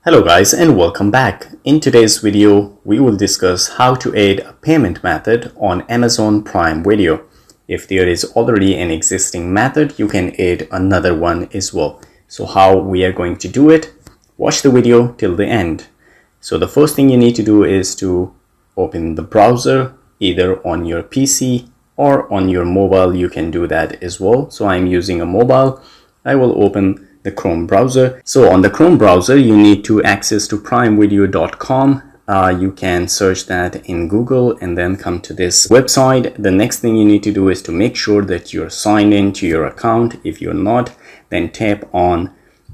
Hello guys and welcome back. In today's video, we will discuss how to add a payment method on Amazon Prime Video. If there is already an existing method, you can add another one as well. So how we are going to do it? Watch the video till the end. So the first thing you need to do is to open the browser either on your PC or on your mobile. You can do that as well. So I'm using a mobile. I will open the Chrome browser. So on the Chrome browser, you need to access to primevideo.com. You can search that in Google and then come to this website. The next thing you need to do is to make sure that you're signed in to your account. If you're not, then tap on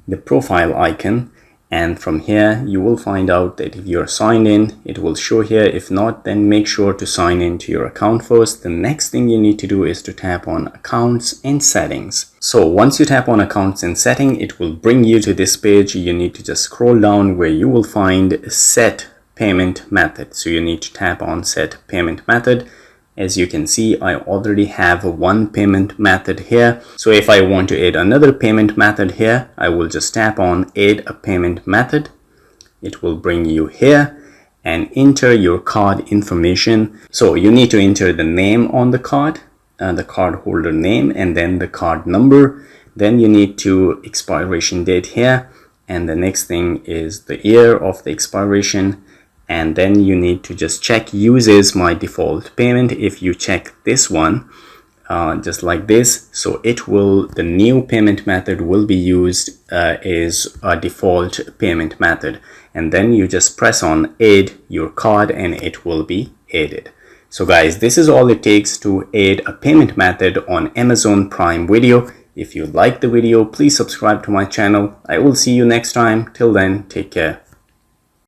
the profile icon. And from here, you will find out that if you're signed in, it will show here. If not, then make sure to sign in to your account first. The next thing you need to do is to tap on Accounts and Settings. So once you tap on Accounts and Setting, it will bring you to this page. You need to just scroll down where you will find Set Payment Method. So you need to tap on Set Payment Method. As you can see, I already have one payment method here. So if I want to add another payment method here, I will just tap on Add a Payment Method. It will bring you here and enter your card information. So you need to enter the name on the card, the card holder name, and then the card number. Then you need to expiration date here. And the next thing is the year of the expiration. And then you need to just check uses my default payment. If you check this one, just like this, so the new payment method will be used as a default payment method. And then you just press on add your card and it will be added. So guys, this is all it takes to add a payment method on Amazon Prime Video. If you like the video, please subscribe to my channel. I will see you next time. Till then, take care.